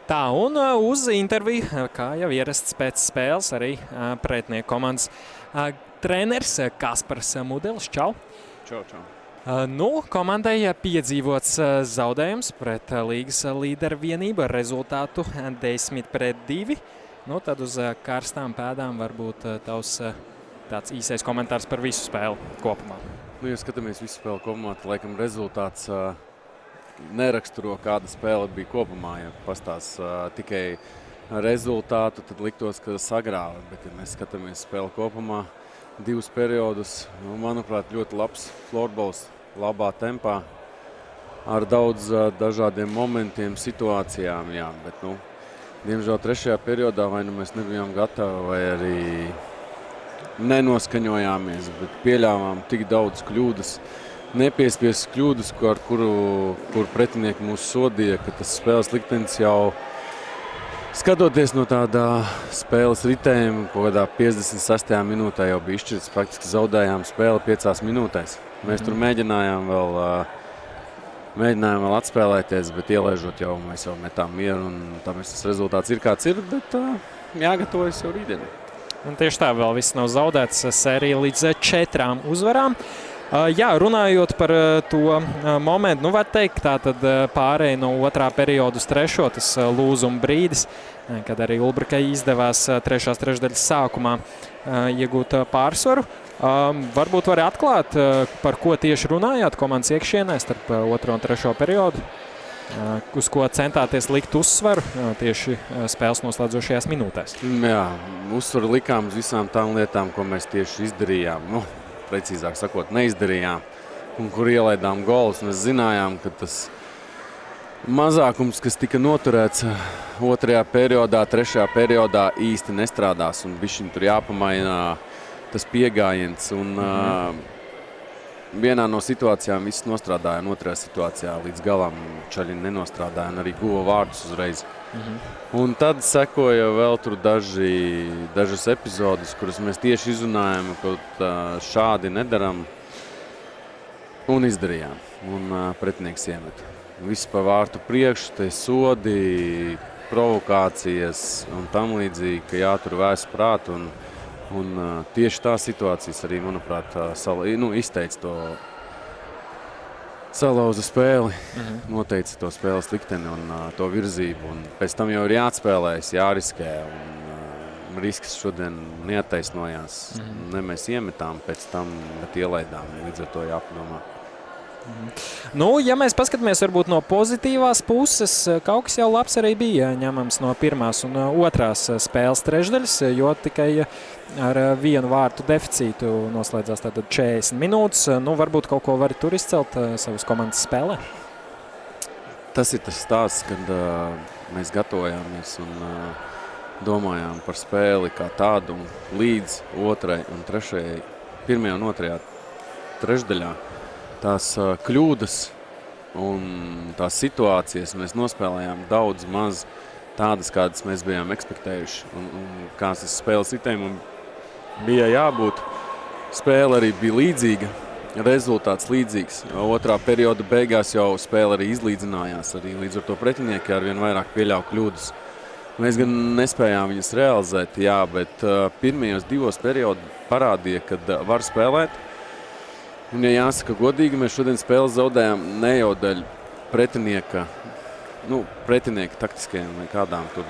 Tā, un uz interviju, kā jau ierasts pēc spēles, arī pretinieku komandas treneris Kaspars Mudelis. Čau! Čau, čau! Komandai piedzīvots zaudējums pret līgas līderu vienību ar rezultātu 10-2. Tad uz karstām pēdām varbūt tavs tāds īsais komentārs par visu spēli kopumā. Ja skatāmies visu spēli kopumā, tad laikam rezultāts neraksturo, kāda spēle bija kopumā. Ja pastās tikai rezultātu, tad liktos, ka sagrāva. Bet, ja mēs skatāmies spēli kopumā, 2 periodus, manuprāt, ļoti labs florbols, labā tempā, ar daudz dažādiem momentiem, situācijām. Jā, bet, diemžēl 3. periodā vai mēs nebijām gatavi, vai arī nenoskaņojāmies, bet pieļāvām tik daudz kļūdas, nepiespiestas kļūdas, kur pretinieki mūs sodīja, ka tas spēles liktenis jau skatoties no tādā spēles ritējuma, kādā 56. minūtē jau bija izšķirts, praktiski zaudējām spēli 5 minūtēs. Mēs tur mēģinājām vēl atspēlēties, bet ielaižot jau mēs jau metām mieru, un tāpēc tas rezultāts ir kāds ir, bet jāgatavojas jau rītdien. Un tieši tā, vēl viss nav zaudēts, sērija līdz 4 uzvarām. Jā, runājot par to momentu, var teikt, tā tad pārēja no 2. perioda uz 3. tas lūzuma brīdis, kad arī Ulbrikai izdevās 3. trešdaļas sākumā iegūt pārsvaru. Varbūt var atklāt, par ko tieši runājāt komandas iekšienē starp 2. un 3. periodu, uz ko centāties likt uzsvaru tieši spēles noslēdzošajās minūtēs. Jā, uzsvaru likām uz visām tām lietām, ko mēs tieši izdarījām. Precīzāk sakot, neizdarījām, un kur ielaidām golus. Mēs zinājām, ka tas mazākums, kas tika noturēts 2. periodā, 3. periodā īsti nestrādās, un bišķiņ tur jāpamaina tas piegājiens. Vienā no situācijām viss nostrādāja, un 2. situācijā līdz galam čaļi nenostrādāja, un arī guva vārdus uzreiz. Un tad sekoja vēl tur dažas epizodes, kuras mēs tieši izrunājām, ka šādi nedaram, un izdarījām. Un pretinieks iemet. Viss pa vārtu priekšu, te sodi, provokācijas un tam līdzīgi, ka jātur vēs prātu. Un tieši tās situācijas arī, manuprāt, izteica to salauza spēli, noteica to spēles likteni un to virzību. Un pēc tam jau ir jāatspēlējas, jāriskē. Un risks šodien neattaisnojās. Ne mēs iemetām pēc tam, bet ielaidām. Līdz ar to jāpadomā. Ja mēs paskatāmies varbūt no pozitīvās puses, kaut kas jau labs arī bija ņemams no 1. un 2. spēles trešdaļas, jo tikai ar 1 vārtu deficītu noslēdzās tātad 40 minūtes. Varbūt kaut ko vari tur izcelt savas komandas spēlē? Tas ir tas stāsts, kad mēs gatavojāmies un domājām par spēli kā tādu līdz 2. un 3. 1. un 2. trešdaļā. Tās kļūdas un tās situācijas mēs nospēlējām daudz maz tādas, kādas mēs bijām ekspektējuši. Un kāds tas spēles ritējumam bija jābūt. Spēle arī bija līdzīga, rezultāts līdzīgs. 2. perioda beigās jau spēle arī izlīdzinājās. Arī līdz ar to pretinieki arvien vairāk pieļauj kļūdas. Mēs gan nespējām viņas realizēt, jā, bet pirmajos 2 periodu parādīja, kad var spēlēt. Un, ja jāsaka godīgi, mēs šodien spēles zaudējām ne jau dēļ pretinieka taktiskajiem vai kādām tur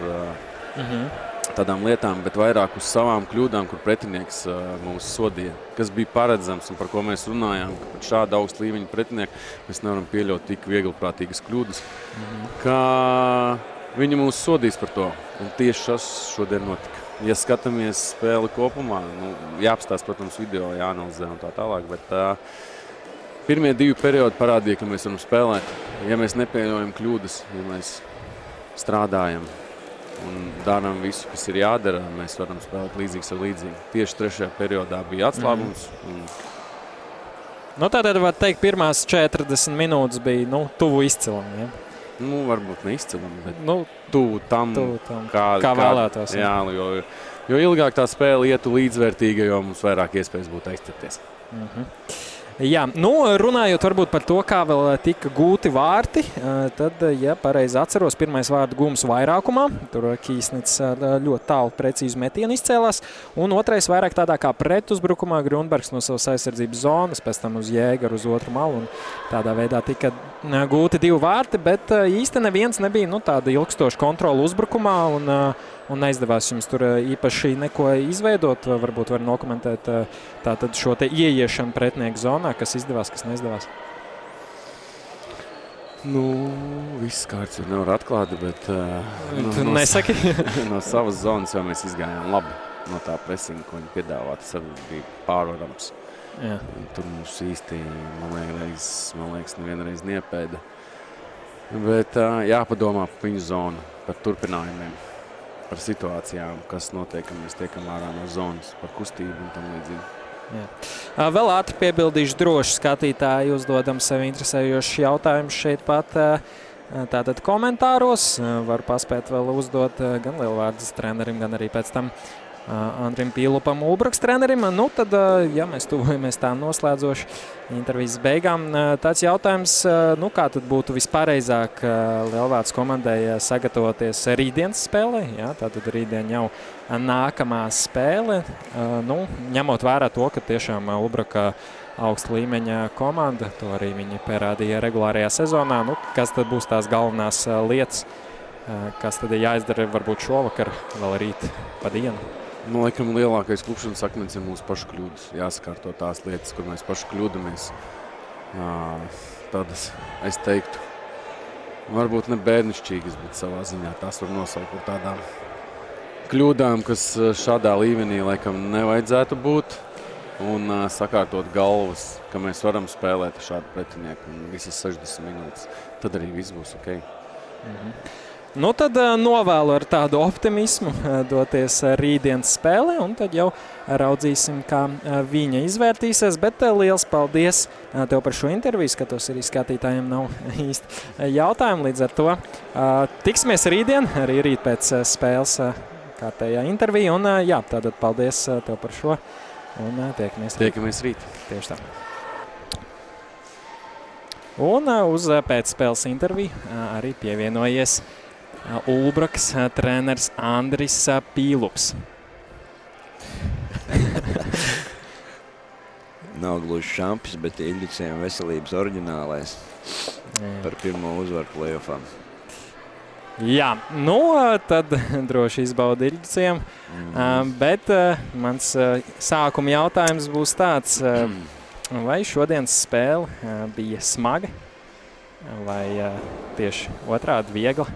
tādām lietām, bet vairāk uz savām kļūdām, kur pretinieks mūs sodīja. Kas bija paredzams un par ko mēs runājām, ka pat šāda augsta līmeņa pretinieka mēs nevaram pieļaut tik vieglprātīgas kļūdas, ka viņi mūs sodīs par to. Un tieši tas šodien notika. Ja skatāmies spēli kopumā, jāapstāsta, protams, video, jāanalizē un tā tālāk, bet pirmie 2 periodi parādīja, ka mēs varam spēlēt. Ja mēs nepieļaujam kļūdas, ja mēs strādājam un darām visu, kas ir jādara, mēs varam spēlēt līdzīgs ar līdzīgu. Tieši 3. periodā bija atslābums. Tātad var teikt, pirmās 40 minūtes bija tuvu izcilam, ja? Varbūt neizcilam, bet tuvu tam, kā vēlētos. Jā, jo ilgāk tā spēle ietu līdzvērtīga, jo mums vairāk iespējas būtu aizķerties. Jā, runājot varbūt par to, kā vēl tika gūti vārti, tad, ja pareizi atceros, pirmais vārdu gums vairākumā. Tur Kīsnits ļoti tālu precīzi metienu izcēlās. Un otrais vairāk tādā kā pretuzbrukumā Grunbergs no savas aizsardzības zonas, pēc tam uz Jēgaru uz otru malu. Un tādā veidā tika gūti 2 vārti, bet īsti neviens nebija tāda ilgstoša kontrola uzbrukumā. Un neizdevās jums tur īpaši neko izveidot. Varbūt var nokomentēt tātad šo te ieiešanu pretinieku zonā, kas izdevās, kas neizdevās. Viss kārts nevar atklāt, bet nesaki? no savas zonas jau mēs izgājām labi. No tā presinga, ko viņi piedāvā, tas arī bija pārvarams. Jā. Tur mums īsti, man liekas, nevienreiz niepēda. Bet jāpadomā par viņu zonu, par turpinājumiem, par situācijām, kas notiek, kad mēs tiekam ārā no zonas, par kustību un tam līdzīgi. Jā. Vēl ātri piebildīšu droši skatītāji, uzdodam sev interesējošus jautājumus šeit pat tātad komentāros. Varu paspēt vēl uzdot gan Lielvārdas trenerim, gan arī pēc tam Andrim Pīlupam, Ulbraks trenerim. Tad, ja mēs tuvojamies tā noslēdzoši intervijas beigām, tāds jautājums, kā tad būtu vispareizāk Lielvārdas komandai sagatavoties rītdienas spēlē? Jā, tātad rītdien jau nākamā spēle. Ņemot vērā to, ka tiešām Ulbraka augsta līmeņa komanda, to arī viņi pierādīja regulārajā sezonā. Kas tad būs tās galvenās lietas, kas tad ir jāizdara varbūt šovakar, vēl rīt pa dienu? Laikam lielākais klupšanas akmens ir mūsu pašu kļūdas. Jāsakārto tās lietas, kur mēs paši kļūdamies. Tādas, es teiktu, varbūt ne bērnišķīgas, bet savā ziņā tās var nosaukt par tādām kļūdām, kas šādā līmenī laikam nevajadzētu būt. Un sakārtot galvas, ka mēs varam spēlēt šādu pretinieku visas 60 minūtes. Tad arī viss būs ok. Tad novēlu ar tādu optimismu doties rītdienas spēlē, un tad jau raudzīsim, kā viņa izvērtīsies. Bet liels paldies tev par šo interviju. Skatos, arī skatītājiem nav īsti jautājumu. Līdz ar to tiksimies rītdien, arī rīt pēc spēles kārtējā intervija. Un tātad paldies tev par šo. Un tiekamies rīt. Tieši tā. Un uz pēcspēles interviju arī pievienojies Ulbraks treneris Andris Pīlups. Nav gluži šampis, bet Iļģiciem veselības oriģinālais par pirmo uzvaru play-offā. Jā, tad droši izbaudi Iļģiciem. Bet mans sākuma jautājums būs tāds, vai šodienas spēle bija smaga, vai tieši otrādi viegla?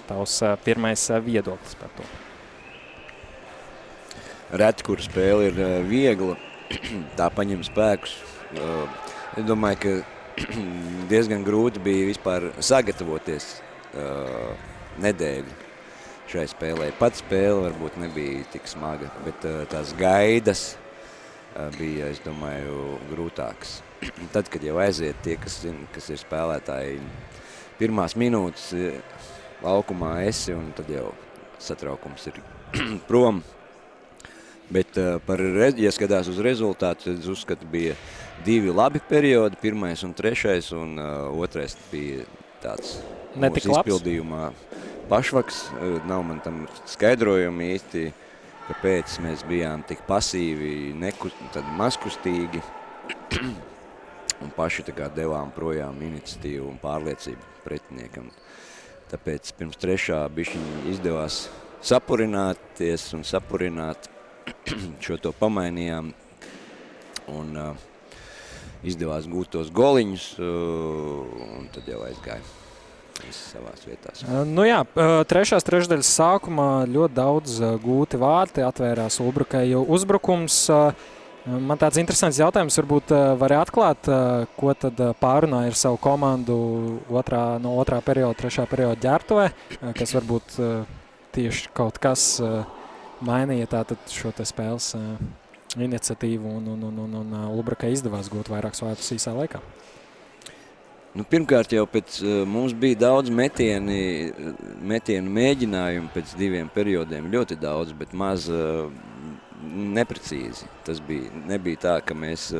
Tavs pirmais viedoklis par to. Reti, kur spēle ir viegla, tā paņem spēkus. Es domāju, ka diezgan grūti bija vispār sagatavoties nedēļu šai spēlē. Pat spēle varbūt nebija tik smaga, bet tās gaidas bija, es domāju, grūtākas. Tad, kad jau aiziet tie, kas ir spēlētāji, pirmās minūtes laukumā esi, un tad jau satraukums ir prom. Bet, ja skatās uz rezultātu, es uzskatu, bija 2 labi periodi, pirmais un trešais, un otrais bija tāds mūsu izpildījumā pašvaks. Nav man tam skaidrojumi īsti, kāpēc mēs bijām tik pasīvi, mazkustīgi, un paši devām projām iniciatīvu un pārliecību pretiniekam. Tāpēc pirms trešā bišķiņi izdevās sapurināties un sapurināt, šo to pamainījām un izdevās gūt tos goliņus, un tad jau aizgāja visi savās vietās. Trešās trešdaļas sākumā ļoti daudz gūti vārti, atvērās Ulbrakai jau uzbrukums. Man tāds interesants jautājums, varbūt var atklāt, ko tad pārunāja ar savu komandu no otrā perioda, trešā perioda ģērbtuvē, kas varbūt tieši kaut kas mainīja tātad šo te spēles iniciatīvu un Ulbrakai izdevās gūt vairākus vārtus īsā laikā. Pirmkārt jau mums bija daudz metienu mēģinājumu pēc 2 periodiem, ļoti daudz, bet maz neprecīzi. Tas nebija tā, ka mēs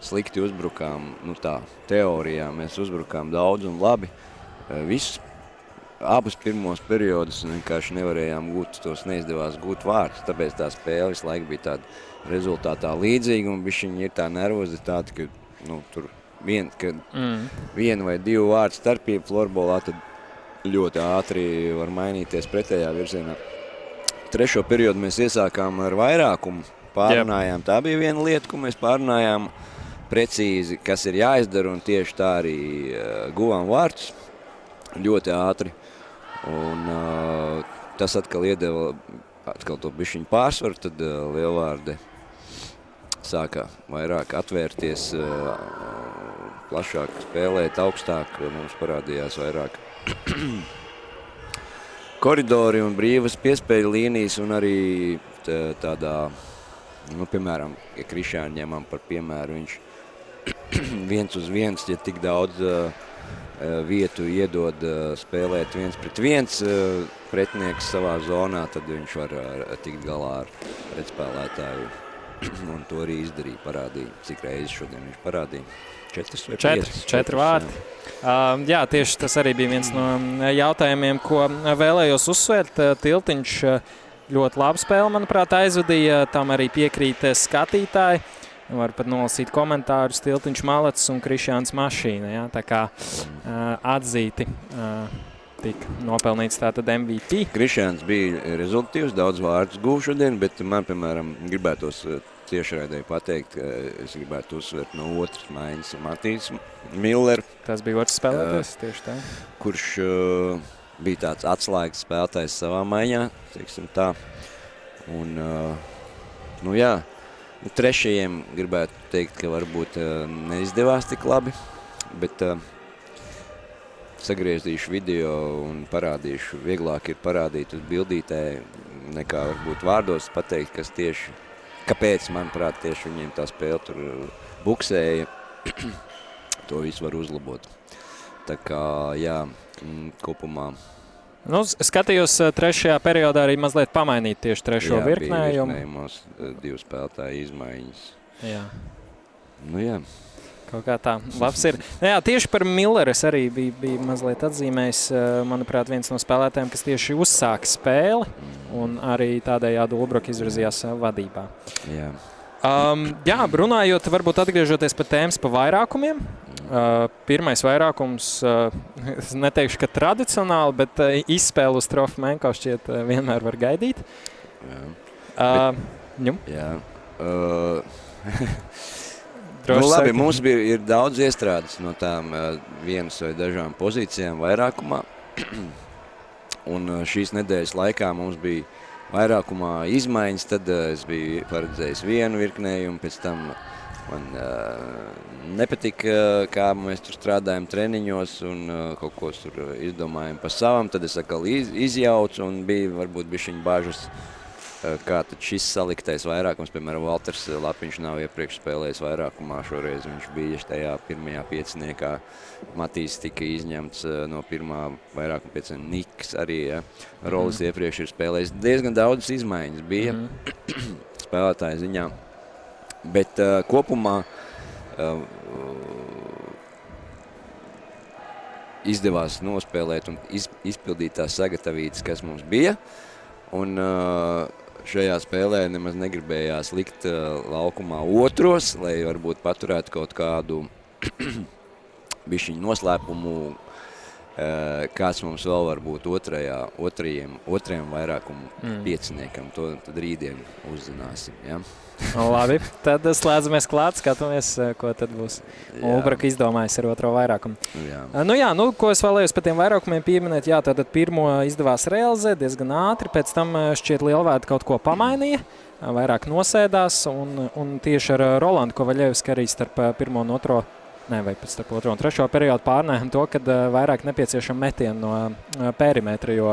slikti uzbrukām, teorijā mēs uzbrukām daudz un labi. Visus abus pirmos periodus vienkārši nevarējām neizdevās gūt vārdus, tāpēc tā spēle visu laiku bija tāda rezultātā līdzīga, un bišķiņi ir tā nervozitāte, ka tur viena vai divu vārdu starpība florbolā, tad ļoti ātri var mainīties pretējā virzienā. Trešo periodu mēs iesākām ar vairākumu, pārunājām. Tā bija viena lieta, ko mēs pārunājām precīzi, kas ir jāizdara, un tieši tā arī guvām vārdus ļoti ātri. Un tas atkal iedeva to bišķiņu pārsvaru, tad Lielvārde sāka vairāk atvērties, plašāk spēlēt, augstāk, mums parādījās vairāk koridori un brīvas piespēļu līnijas, un arī tādā, piemēram, ja Krišānu ņemam par piemēru, viņš 1 uz 1, ja tik daudz vietu iedod spēlēt 1 pret 1 pretinieks savā zonā, tad viņš var tikt galā ar pretspēlētāju. Un to arī izdarīja, parādīja. Cik reizes šodien viņš parādīja? 4 vai 5? 4 vārti. Jā, tieši tas arī bija viens no jautājumiem, ko vēlējos uzsvērt. Tiltiņš ļoti labu spēli, manuprāt, aizvadīja. Tam arī piekrīt skatītāji. Var pat nolasīt komentārus Tiltiņš Malacis un Krišjāns Mašīna. Ja? Tā kā atzīti tika nopelnīts tātad MVP. Krišjāns bija rezultatīvs, daudz vārdus guva šodien, bet man, piemēram, gribētos tiešraidē pateikt, ka es gribētu uzsvērt no otras maiņas Matīs Miller. Tas bija otrs spēlētājs, tieši tā. Kurš bija tāds atslēgas spēlētājs savā maiņā, teiksim tā. Un, trešajiem gribētu teikt, ka varbūt neizdevās tik labi, bet sagriezīšu video un parādīšu. Vieglāk ir parādīt uz bildītē, nekā varbūt vārdos pateikt, kas tieši, kāpēc, manuprāt, tieši viņiem tā spēle tur buksēja. To visu var uzlabot. Tā kā, jā, kopumā. Skatījos trešajā periodā arī mazliet pamainīt tieši trešo virknējumu. Jā, bija virknējumos 2 spēlētāju izmaiņas. Jā. Jā. Kaut kā tā. Labs ir. Jā, tieši par Milleru es arī biju mazliet atzīmējis, manuprāt, viens no spēlētājiem, kas tieši uzsāka spēli un arī tādējādi Ulbroka izvirzījās vadībā. Jā. Jā, runājot, varbūt atgriežoties par tēmas pa vairākumiem. Pirmais vairākums, es neteikšu, ka tradicionāli, bet izspēli uz Trofmenko šķiet vienmēr var gaidīt. Jā. Labi, mums ir daudz iestrādes no tām vienas vai dažām pozīcijām vairākumā. Un šīs nedēļas laikā mums bija vairākumā izmaiņas, tad es biju paredzējis vienu virknējumu, pēc tam man nepatika, kā mēs tur strādājam treniņos un kaut ko tur izdomājam pa savam, tad es atkal izjaucu un bija varbūt bišķiņ bažas, kā tad šis saliktais vairākums, piemēram, Valters Lapiņš nav iepriekš spēlējis vairākumā, šoreiz viņš bija tajā pirmajā pieciniekā, Matīs tika izņemts no pirmā vairākuma piecinieka, Niks arī, ja, Rolis iepriekš ir spēlējis, diezgan daudz izmaiņas bija spēlētāju ziņā, bet kopumā izdevās nospēlēt un izpildīt tās sagatavītas, kas mums bija, un šajā spēlē nemaz negribējās likt laukumā otros, lai varbūt paturētu kaut kādu bišķiņu noslēpumu, kāds mums vēl var būt otrajam vairākumu pieciniekam. To tad rītdien uzzināsim, ja? Labi, tad slēdzamies klāt, skatāmies, ko tad būs Ulbraka izdomājis ar otro vairākumu. Jā. Ko es vēlējos par tiem vairākumiem pieminēt, jā, tātad pirmo izdevās realizēt diezgan ātri, pēc tam šķiet Lielvārde kaut ko pamainīja, vairāk nosēdās, un tieši ar Rolandu Kovaļevski arī starp pirmo un otro, vai pēc starp otro un trešo periodu pārnājām to, kad vairāk nepieciešama metienu no perimetra, jo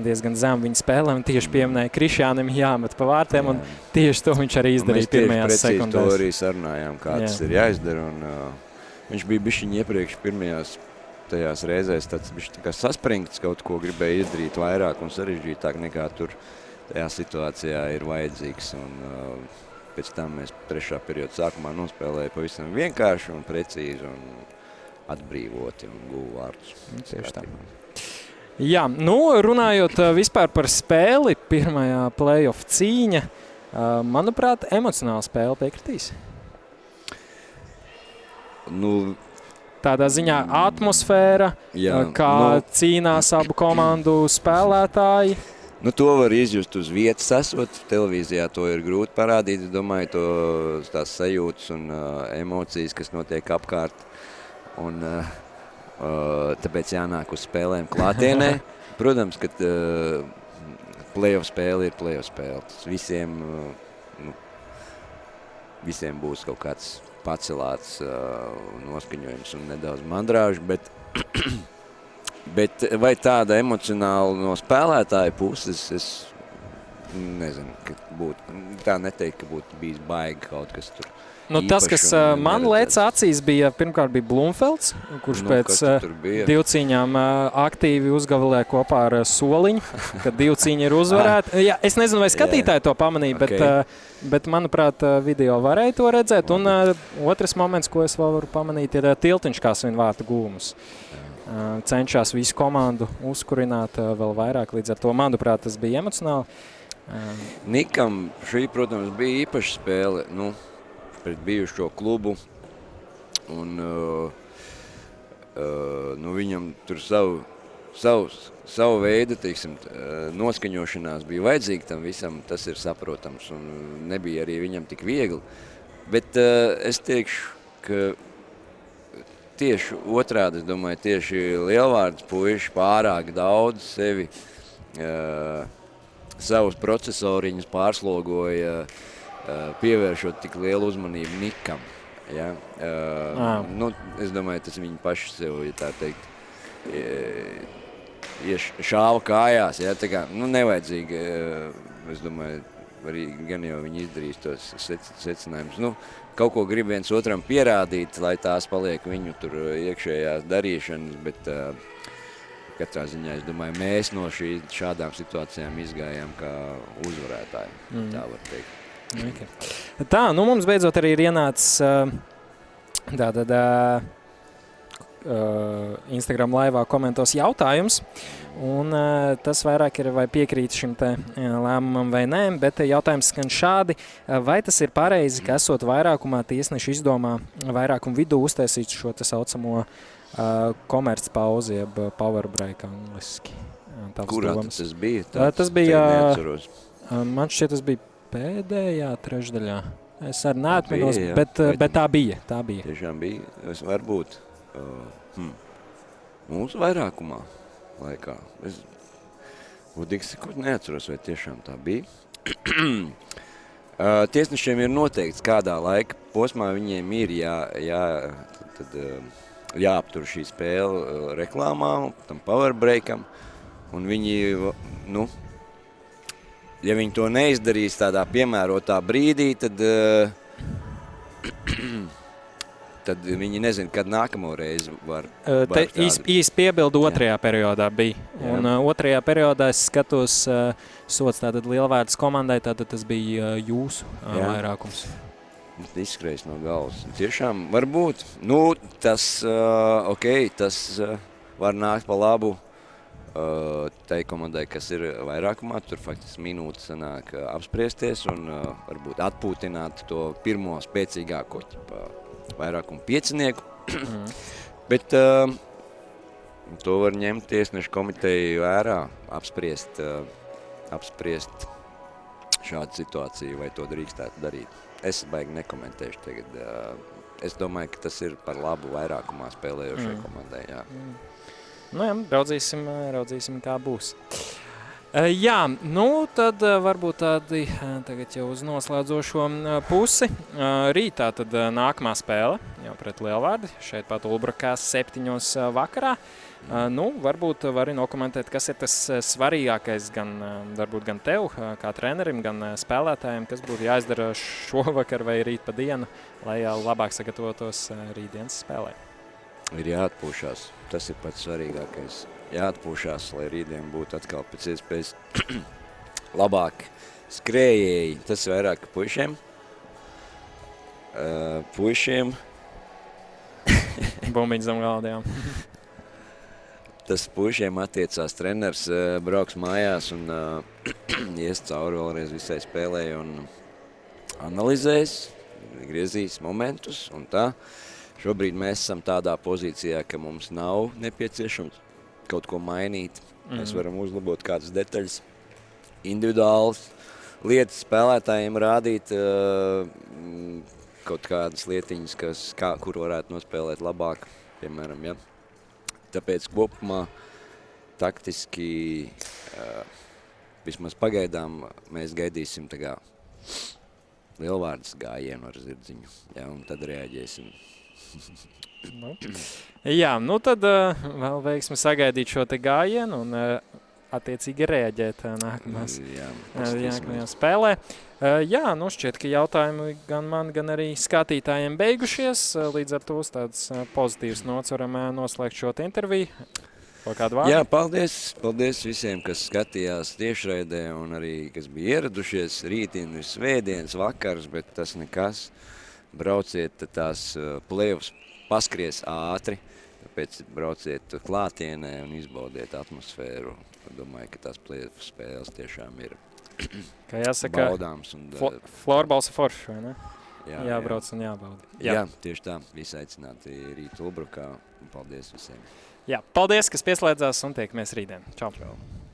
diezgan zem viņa spēlēm tieši pieminēja Krišjānim jāmet pa vārtiem, un tieši to viņš arī izdarīja pirmajās sekundēs. Mēs tieši precīzi to arī sarunājām, kā tas ir jāizdara, un viņš bija bišķiņ iepriekš pirmajās tajās reizēs tāds bišķi tā kā saspringts, kaut ko gribēja izdarīt vairāk un sarežģītāk nekā tur tajā situācijā ir vajadzīgs, un pēc tam mēs 3. perioda sākumā nospēlēja pavisam vienkārši un precīzi un atbrīvoti un guvu vārdus. Tieši tā. Jā, nu, runājot vispār par spēli, pirmajā play-off cīņa, manuprāt, emocionāla spēle piekritīs. Nu, tādā ziņā atmosfēra, kā cīnās abu komandu spēlētāji. Nu, to var izjust uz vietas esot. Televīzijā to ir grūti parādīt. Es domāju, tās sajūtas un emocijas, kas notiek apkārt. Un, tāpēc jānāk uz spēlēm klātienē. Protams, ka play-off spēle ir play-off spēle. Tas visiem būs kaut kāds pacelāts noskaņojums un nedaudz mandrāžu, bet vai tāda emocionāla no spēlētāja puses, es nezinu, ka būtu, tā neteikt, ka būtu bijis baigi kaut kas tur. Nu, tas, kas man lēca acīs, pirmkārt bija Blumfelds, kurš pēc divcīņām aktīvi uzgavilē kopā ar Soliņu, kad divcīņa ir uzvarēta. Jā, es nezinu, vai skatītāji to pamanīja, bet manuprāt, video varēja to redzēt. Un otrs moments, ko es vēl varu pamanīt, ir Tiltiņš kā svin vārtu gūmus. Cenšas visu komandu uzkurināt vēl vairāk, līdz ar to, manuprāt, tas bija emocionāli. Nikam šī, protams, bija īpaša spēle, pret bijušo klubu, un viņam tur savu veidu, teiksim, noskaņošanās bija vajadzīga tam visam, tas ir saprotams, un nebija arī viņam tik viegli. Bet es teikšu, ka tieši otrādi, es domāju, tieši lielvārds puiši pārāk daudz sevi, savus procesoriņus pārslogoja, pievēršot tik lielu uzmanību Nikam. Ja? Es domāju, tas viņi paši sev, ja tā teikt, šāva kājās. Ja? Tā kā, nevajadzīgi, es domāju, arī gan jau viņi izdarīs tos secinājumus. Kaut ko grib viens otram pierādīt, lai tās paliek viņu tur iekšējās darīšanas, bet katrā ziņā, es domāju, mēs no šādām situācijām izgājām kā uzvarētāji, tā var teikt. Okay. Tā, mums beidzot arī ir ienācis Instagram laivā komentos jautājums, un tas vairāk ir, vai piekrīt šim te lēmumam vai nē, bet jautājums skan šādi, vai tas ir pareizi, ka esot vairākumā tiesneši izdomā vairākumu vidū uztaisīt šo te saucamo komercpauzi, jeb power break angliski. Kurā tas bija? Tas bija, man šķiet, tas bija pēdējā trešdaļā. Es arī neatminos, bet tā bija. Tiešām bija. Es varbūt mūsu vairākumā laikā. Es godīgi sakot neatceros, vai tiešām tā bija. Tiesnešiem ir noteikts, kādā laika posmā viņiem ir jāaptur šī spēle reklāmām, tam power breakam, un viņi, ja viņi to neizdarīs tādā piemērotā brīdī, tad viņi nezina, kad nākamo reizi var Īsti piebildu otrajā periodā bija. Jā. Un otrajā periodā es skatos sots tātad lielvērtas komandai, tātad tas bija jūsu vairākums. Izskrējis no galvas. Tiešām varbūt. Tas var nākt pa labu tai komandai, kas ir vairākumā, tur faktiski minūtes sanāk apspriesties un varbūt atpūtināt to pirmo spēcīgāko vairākumu piecinieku. Bet to var ņemt tiesnešu komiteju vērā, apspriest šādu situāciju, vai to drīkstētu darīt. Es baigi nekomentēšu tagad. Es domāju, ka tas ir par labu vairākumā spēlējošai komandai, jā. Raudzīsim, kā būs. Jā, tad varbūt tādi tagad jau uz noslēdzošo pusi. Rītā tad nākamā spēle jau pret Lielvārdi, šeit pat Ulbrakās 7 vakarā. Varbūt vari nokomentēt, kas ir tas svarīgākais varbūt gan tev, kā trenerim, gan spēlētājiem, kas būtu jāizdara šovakar vai rīt pa dienu, lai labāk sagatavotos rītdienas spēlē. Ir jāatpūšās. Tas ir pats svarīgākais. Jāatpūšās, lai rītdien būtu atkal pēc iespējas labāk skrējēji. Tas ir vairāk puišiem. Puišiem Bumbiņš zem galda, jā. tas puišiem attiecās. Treneris brauks mājās un ies cauri vēlreiz visai spēlē un analizēs, griezīs momentus un tā. Šobrīd mēs esam tādā pozīcijā, ka mums nav nepieciešams kaut ko mainīt. Mēs varam uzlabot kādas detaļas, individuālas lietas spēlētājiem rādīt, kaut kādas lietiņas, kur varētu nospēlēt labāk, piemēram, ja. Tāpēc kopumā taktiski vismaz pagaidām mēs gaidīsim tā kā lielvārdas gājienu ar zirdziņu, ja, un tad reaģēsim. Jā, nu tad vēl veiksmi sagaidīt šo te gājienu un attiecīgi reaģēt nākamajā spēlē. Jā, nu šķiet, ka jautājumi gan man, gan arī skatītājiem beigušies. Līdz ar to uz tādas pozitīvas nots varam noslēgt šo interviju. Vai kādu vārdu? Jā, paldies. Paldies visiem, kas skatījās tiešraidē un arī, kas bija ieradušies. Rītdien ir svētdienas vakars, bet tas nekas. Brauciet tās play-offs, paskries ātri, tāpēc brauciet klātienē un izbaudiet atmosfēru. Domāju, ka tās play-off spēles tiešām ir kā jāsaka, baudāms. Floorballs ir foršs, vai ne? Jā, jābrauc un jābauda. Jā, tieši tā. Visi aicināti rīt Ulbrukā. Paldies visiem. Jā, paldies, kas pieslēdzās un tiekamies rītdien. Čau. Čau.